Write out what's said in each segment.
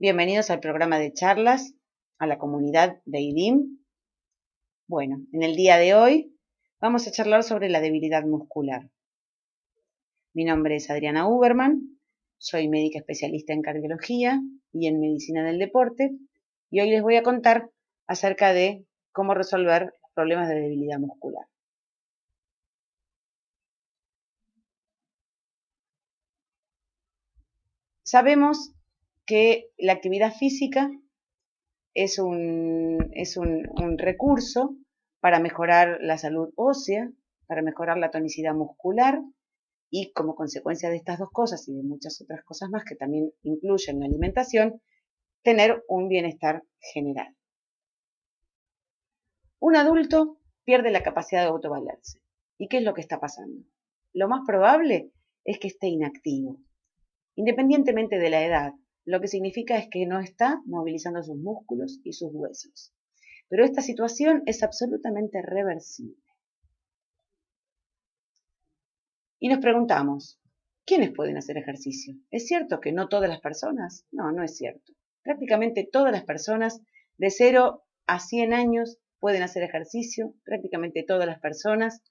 Bienvenidos al programa de charlas a la comunidad de IDIM. Bueno, en el día de hoy vamos a charlar sobre la debilidad muscular. Mi nombre es Adriana Uberman, soy médica especialista en cardiología y en medicina del deporte y hoy les voy a contar acerca de cómo resolver problemas de debilidad muscular. Sabemos que la actividad física es un recurso para mejorar la salud ósea, para mejorar la tonicidad muscular y como consecuencia de estas dos cosas y de muchas otras cosas más que también incluyen la alimentación, tener un bienestar general. Un adulto pierde la capacidad de autovalerse. ¿Y qué es lo que está pasando? Lo más probable es que esté inactivo, independientemente de la edad. Lo que significa es que no está movilizando sus músculos y sus huesos. Pero esta situación es absolutamente reversible. Y nos preguntamos, ¿quiénes pueden hacer ejercicio? ¿Es cierto que no todas las personas? No, no es cierto. Prácticamente todas las personas de 0 a 100 años pueden hacer ejercicio. Prácticamente todas las personas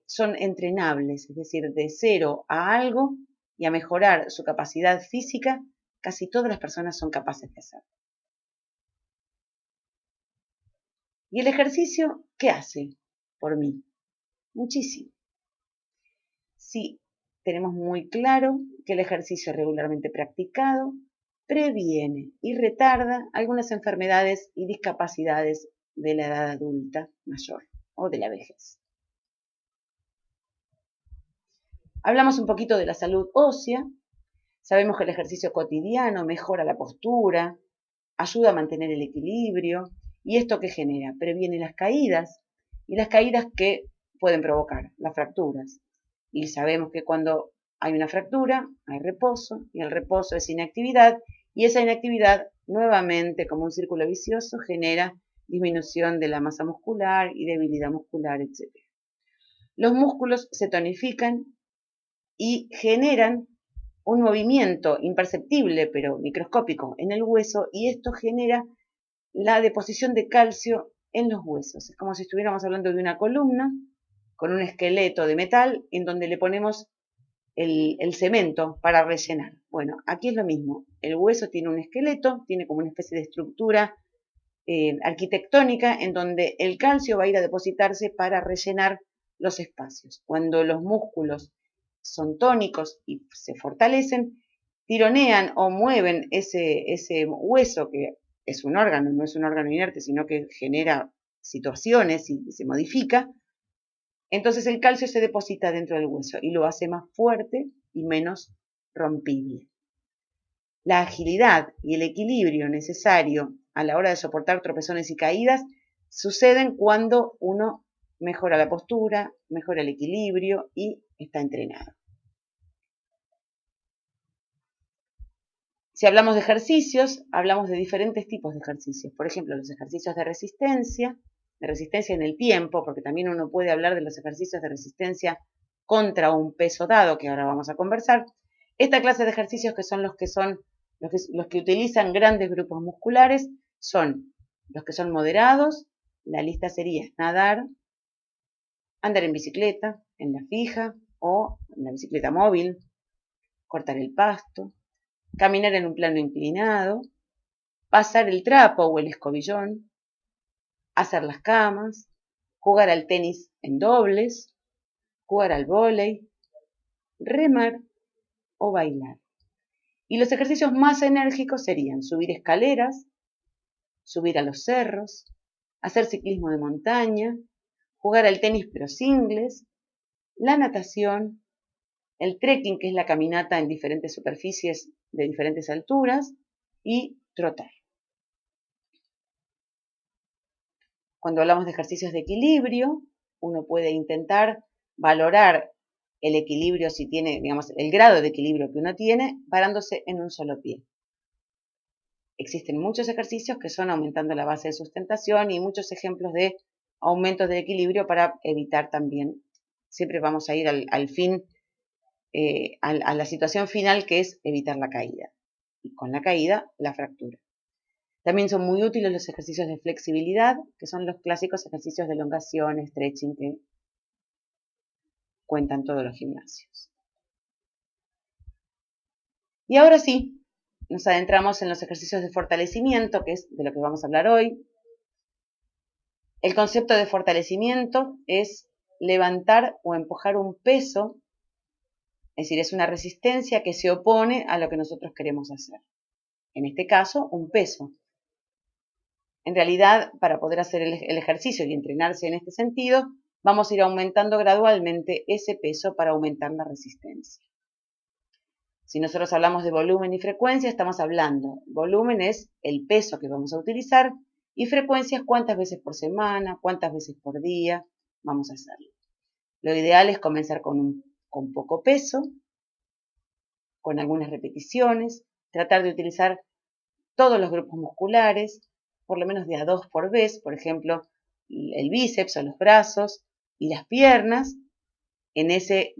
son entrenables, es decir, de 0 a algo y a mejorar su capacidad física, casi todas las personas son capaces de hacerlo. ¿Y el ejercicio qué hace por mí? Muchísimo. Sí, tenemos muy claro que el ejercicio regularmente practicado previene y retarda algunas enfermedades y discapacidades de la edad adulta mayor o de la vejez. Hablamos un poquito de la salud ósea. Sabemos que el ejercicio cotidiano mejora la postura, ayuda a mantener el equilibrio. ¿Y esto qué genera? Previene las caídas. ¿Y las caídas qué pueden provocar? Las fracturas. Y sabemos que cuando hay una fractura, hay reposo, y el reposo es inactividad, y esa inactividad, nuevamente, como un círculo vicioso, genera disminución de la masa muscular y debilidad muscular, etc. Los músculos se tonifican y generan un movimiento imperceptible, pero microscópico, en el hueso, y esto genera la deposición de calcio en los huesos. Es como si estuviéramos hablando de una columna con un esqueleto de metal en donde le ponemos el cemento para rellenar. Bueno, aquí es lo mismo. El hueso tiene un esqueleto, tiene como una especie de estructura arquitectónica en donde el calcio va a ir a depositarse para rellenar los espacios. Cuando los músculos son tónicos y se fortalecen, tironean o mueven ese hueso, que es un órgano, no es un órgano inerte, sino que genera situaciones y se modifica. Entonces el calcio se deposita dentro del hueso y lo hace más fuerte y menos rompible. La agilidad y el equilibrio necesario a la hora de soportar tropezones y caídas suceden cuando uno mejora la postura, mejora el equilibrio y está entrenado. Si hablamos de ejercicios, hablamos de diferentes tipos de ejercicios. Por ejemplo, los ejercicios de resistencia en el tiempo, porque también uno puede hablar de los ejercicios de resistencia contra un peso dado, que ahora vamos a conversar. Esta clase de ejercicios los que utilizan grandes grupos musculares son los que son moderados. La lista sería nadar, andar en bicicleta, en la fija o en la bicicleta móvil, cortar el pasto, caminar en un plano inclinado, pasar el trapo o el escobillón, hacer las camas, jugar al tenis en dobles, jugar al vóley, remar o bailar. Y los ejercicios más enérgicos serían subir escaleras, subir a los cerros, hacer ciclismo de montaña, jugar al tenis pero singles, la natación, el trekking, que es la caminata en diferentes superficies de diferentes alturas, y trotar. Cuando hablamos de ejercicios de equilibrio, uno puede intentar valorar el equilibrio, si tiene, digamos, el grado de equilibrio que uno tiene, parándose en un solo pie. Existen muchos ejercicios que son aumentando la base de sustentación y muchos ejemplos de aumentos de equilibrio para evitar también, siempre vamos a ir al fin, a la situación final, que es evitar la caída. y con la caída, la fractura. También son muy útiles los ejercicios de flexibilidad, que son los clásicos ejercicios de elongación, stretching que cuentan todos los gimnasios. Y ahora sí, nos adentramos en los ejercicios de fortalecimiento, que es de lo que vamos a hablar hoy. El concepto de fortalecimiento es levantar o empujar un peso, es decir, es una resistencia que se opone a lo que nosotros queremos hacer. En este caso, un peso. En realidad, para poder hacer el ejercicio y entrenarse en este sentido, vamos a ir aumentando gradualmente ese peso para aumentar la resistencia. Si nosotros hablamos de volumen y frecuencia, estamos hablando, volumen es el peso que vamos a utilizar y frecuencia es cuántas veces por semana, cuántas veces por día vamos a hacerlo. Lo ideal es comenzar con poco peso, con algunas repeticiones, tratar de utilizar todos los grupos musculares, por lo menos de a 2 por vez, por ejemplo, el bíceps o los brazos y las piernas en ese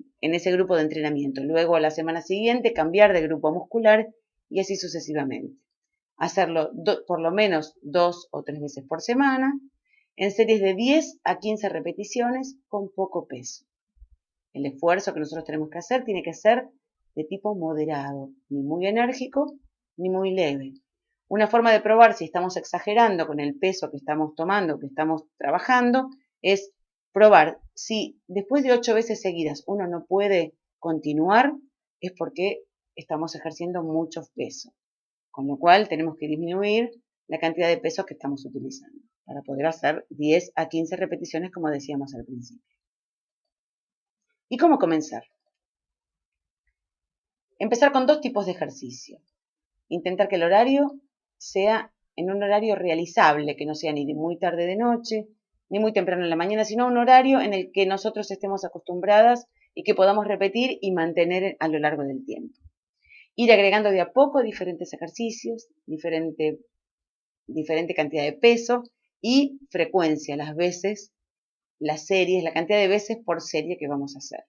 grupo de entrenamiento. Luego, a la semana siguiente, cambiar de grupo muscular y así sucesivamente. Hacerlo por lo menos 2 o 3 veces por semana, en series de 10 a 15 repeticiones con poco peso. El esfuerzo que nosotros tenemos que hacer tiene que ser de tipo moderado, ni muy enérgico ni muy leve. Una forma de probar si estamos exagerando con el peso que estamos tomando, que estamos trabajando, es probar si después de 8 veces seguidas uno no puede continuar, es porque estamos ejerciendo mucho peso. Con lo cual tenemos que disminuir la cantidad de peso que estamos utilizando para poder hacer 10 a 15 repeticiones como decíamos al principio. ¿Y cómo comenzar? Empezar con 2 tipos de ejercicio. Intentar que el horario sea en un horario realizable, que no sea ni muy tarde de noche, ni muy temprano en la mañana, sino un horario en el que nosotros estemos acostumbradas y que podamos repetir y mantener a lo largo del tiempo. Ir agregando de a poco diferentes ejercicios, diferente cantidad de peso y frecuencia, las veces, las series, la cantidad de veces por serie que vamos a hacer.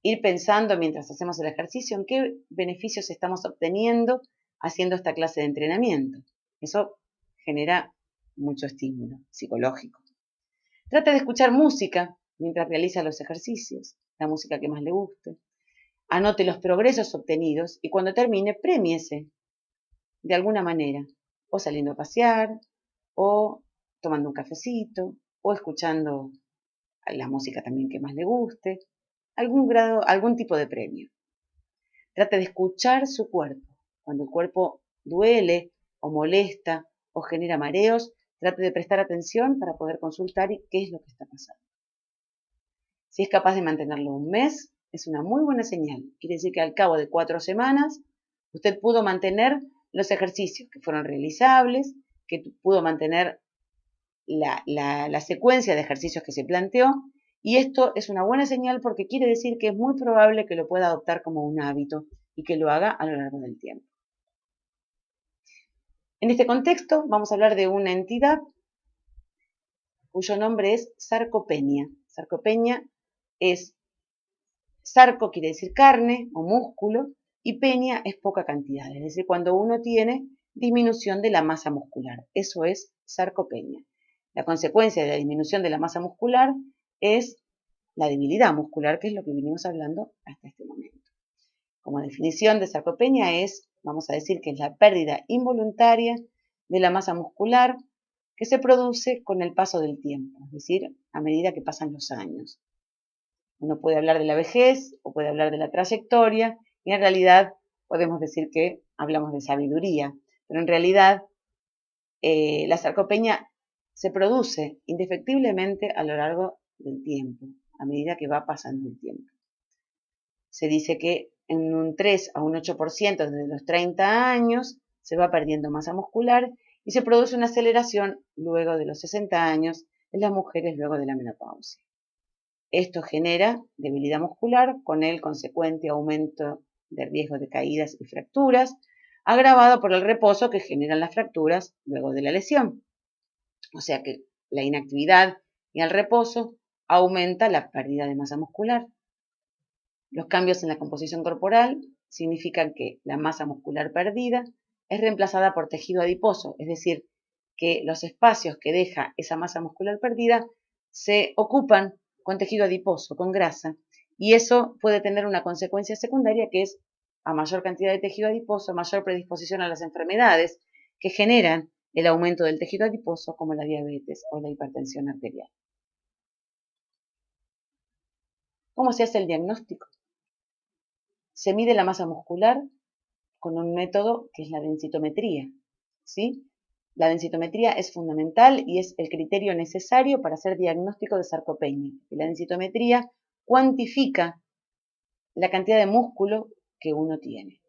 Ir pensando mientras hacemos el ejercicio en qué beneficios estamos obteniendo haciendo esta clase de entrenamiento. Eso genera mucho estímulo psicológico. Trata de escuchar música mientras realiza los ejercicios, la música que más le guste. Anote los progresos obtenidos y cuando termine, premiese de alguna manera, o saliendo a pasear, o tomando un cafecito, o escuchando la música también que más le guste, algún tipo de premio. Trate de escuchar su cuerpo. Cuando el cuerpo duele o molesta o genera mareos, trate de prestar atención para poder consultar qué es lo que está pasando. Si es capaz de mantenerlo un mes, es una muy buena señal. Quiere decir que al cabo de 4 semanas, usted pudo mantener los ejercicios que fueron realizables, que pudo mantener la secuencia de ejercicios que se planteó, y esto es una buena señal porque quiere decir que es muy probable que lo pueda adoptar como un hábito y que lo haga a lo largo del tiempo. En este contexto vamos a hablar de una entidad cuyo nombre es sarcopenia. Sarcopenia es, sarco quiere decir carne o músculo y peña es poca cantidad, es decir, cuando uno tiene disminución de la masa muscular. Eso es sarcopenia. La consecuencia de la disminución de la masa muscular es la debilidad muscular, que es lo que venimos hablando hasta este momento. Como definición de sarcopenia vamos a decir que es la pérdida involuntaria de la masa muscular que se produce con el paso del tiempo, es decir, a medida que pasan los años. Uno puede hablar de la vejez o puede hablar de la trayectoria y en realidad podemos decir que hablamos de sabiduría, pero en realidad la sarcopenia se produce indefectiblemente a lo largo del tiempo, a medida que va pasando el tiempo. Se dice que en un 3 a un 8% desde los 30 años se va perdiendo masa muscular y se produce una aceleración luego de los 60 años en las mujeres luego de la menopausia. Esto genera debilidad muscular con el consecuente aumento de riesgo de caídas y fracturas, agravado por el reposo que generan las fracturas luego de la lesión. O sea que la inactividad y el reposo aumenta la pérdida de masa muscular. Los cambios en la composición corporal significan que la masa muscular perdida es reemplazada por tejido adiposo, es decir, que los espacios que deja esa masa muscular perdida se ocupan con tejido adiposo, con grasa, y eso puede tener una consecuencia secundaria que es a mayor cantidad de tejido adiposo, mayor predisposición a las enfermedades que generan el aumento del tejido adiposo, como la diabetes o la hipertensión arterial. ¿Cómo se hace el diagnóstico? Se mide la masa muscular con un método que es la densitometría, ¿sí? La densitometría es fundamental y es el criterio necesario para hacer diagnóstico de sarcopenia. La densitometría cuantifica la cantidad de músculo que uno tiene.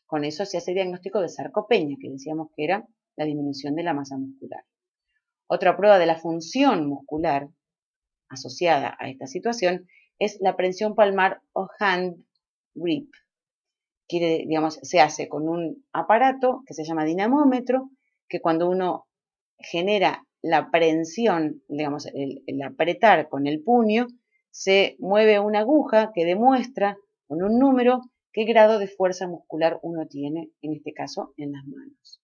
Con eso se hace diagnóstico de sarcopenia, que decíamos que era la disminución de la masa muscular. Otra prueba de la función muscular asociada a esta situación es la prensión palmar o hand grip. Se hace con un aparato que se llama dinamómetro, que cuando uno genera la prensión, el apretar con el puño, se mueve una aguja que demuestra con un número qué grado de fuerza muscular uno tiene, en este caso en las manos.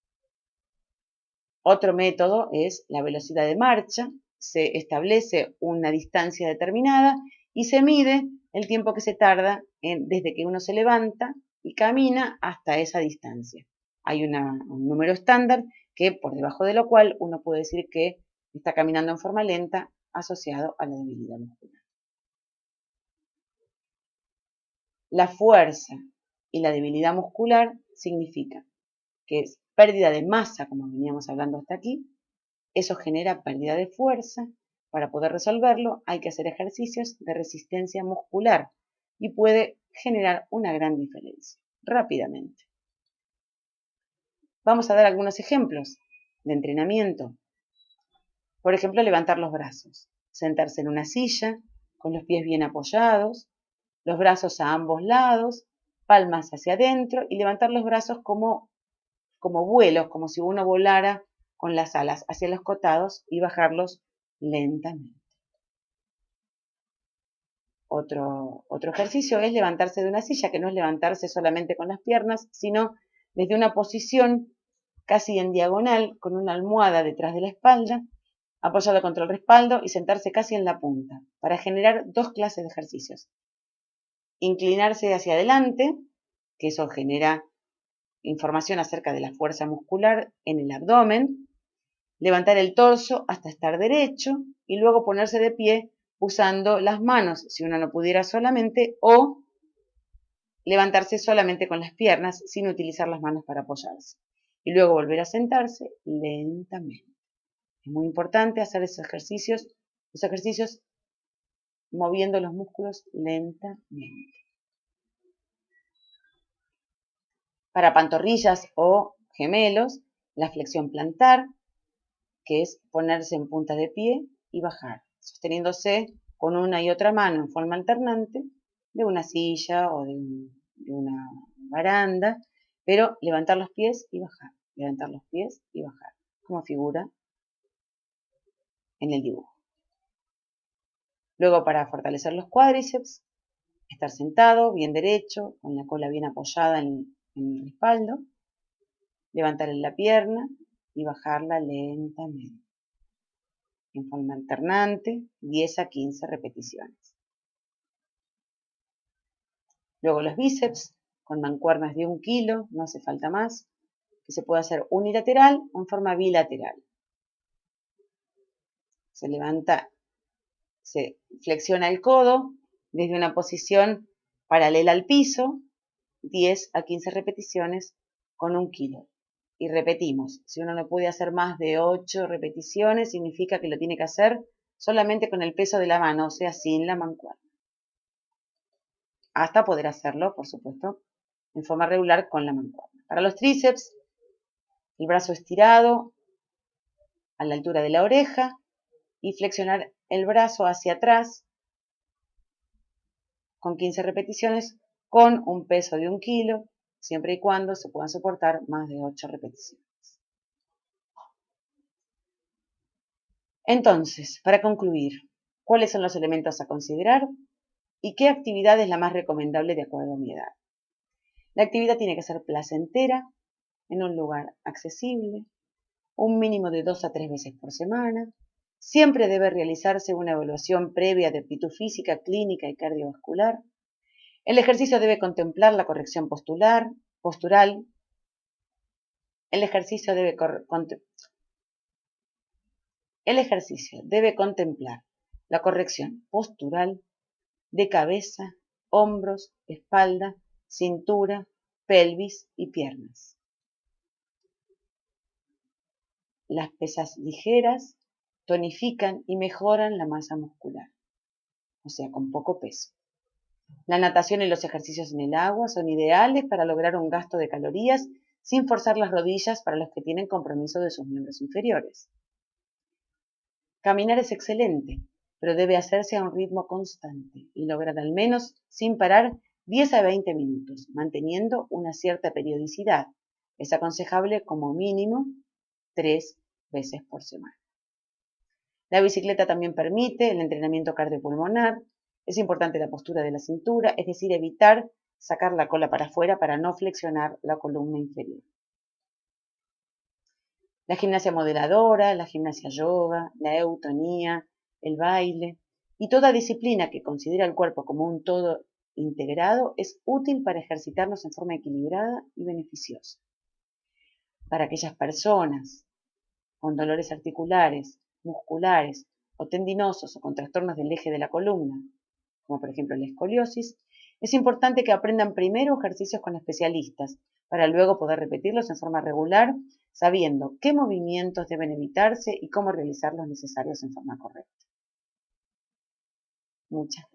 Otro método es la velocidad de marcha. Se establece una distancia determinada y se mide el tiempo que se tarda desde que uno se levanta y camina hasta esa distancia. Hay un número estándar que por debajo de lo cual uno puede decir que está caminando en forma lenta asociado a la debilidad muscular. La fuerza y la debilidad muscular significa que es pérdida de masa, como veníamos hablando hasta aquí. Eso genera pérdida de fuerza. Para poder resolverlo hay que hacer ejercicios de resistencia muscular y puede generar una gran diferencia rápidamente. Vamos a dar algunos ejemplos de entrenamiento. Por ejemplo, levantar los brazos, sentarse en una silla con los pies bien apoyados, los brazos a ambos lados, palmas hacia adentro y levantar los brazos como vuelos, como si uno volara con las alas hacia los costados y bajarlos lentamente. Otro ejercicio es levantarse de una silla, que no es levantarse solamente con las piernas, sino desde una posición casi en diagonal, con una almohada detrás de la espalda, apoyado contra el respaldo y sentarse casi en la punta, para generar dos clases de ejercicios. Inclinarse hacia adelante, que eso genera información acerca de la fuerza muscular en el abdomen, levantar el torso hasta estar derecho y luego ponerse de pie usando las manos, si uno no pudiera solamente, o levantarse solamente con las piernas sin utilizar las manos para apoyarse. Y luego volver a sentarse lentamente. Es muy importante hacer esos ejercicios moviendo los músculos lentamente. Para pantorrillas o gemelos, la flexión plantar, que es ponerse en punta de pie y bajar, sosteniéndose con una y otra mano en forma alternante de una silla o de una baranda, pero levantar los pies y bajar, levantar los pies y bajar, como figura en el dibujo. Luego, para fortalecer los cuádriceps, estar sentado, bien derecho, con la cola bien apoyada en el respaldo, levantar la pierna y bajarla lentamente, en forma alternante, 10 a 15 repeticiones. Luego los bíceps, con mancuernas de 1 kilo, no hace falta más, que se puede hacer unilateral o en forma bilateral. Se levanta, se flexiona el codo desde una posición paralela al piso, 10 a 15 repeticiones con 1 kilo. Y repetimos, si uno no puede hacer más de 8 repeticiones, significa que lo tiene que hacer solamente con el peso de la mano, o sea, sin la mancuerna. Hasta poder hacerlo, por supuesto, en forma regular con la mancuerna. Para los tríceps, el brazo estirado a la altura de la oreja y flexionar el brazo hacia atrás con 15 repeticiones con un peso de 1 kilo, siempre y cuando se puedan soportar más de 8 repeticiones. Entonces, para concluir, ¿cuáles son los elementos a considerar y qué actividad es la más recomendable de acuerdo a mi edad? La actividad tiene que ser placentera, en un lugar accesible, un mínimo de 2 a 3 veces por semana. Siempre debe realizarse una evaluación previa de aptitud física, clínica y cardiovascular. El ejercicio debe contemplar la corrección postural. El ejercicio debe contemplar la corrección postural de cabeza, hombros, espalda, cintura, pelvis y piernas. Las pesas ligeras tonifican y mejoran la masa muscular, o sea, con poco peso. La natación y los ejercicios en el agua son ideales para lograr un gasto de calorías sin forzar las rodillas para los que tienen compromiso de sus miembros inferiores. Caminar es excelente, pero debe hacerse a un ritmo constante y lograr al menos sin parar 10 a 20 minutos, manteniendo una cierta periodicidad. Es aconsejable como mínimo 3 veces por semana. La bicicleta también permite el entrenamiento cardiopulmonar. Es importante la postura de la cintura, es decir, evitar sacar la cola para afuera para no flexionar la columna inferior. La gimnasia modeladora, la gimnasia yoga, la eutonía, el baile y toda disciplina que considera el cuerpo como un todo integrado es útil para ejercitarnos en forma equilibrada y beneficiosa. Para aquellas personas con dolores articulares, musculares o tendinosos o con trastornos del eje de la columna, como por ejemplo la escoliosis, es importante que aprendan primero ejercicios con especialistas para luego poder repetirlos en forma regular, sabiendo qué movimientos deben evitarse y cómo realizar los necesarios en forma correcta. Muchas gracias.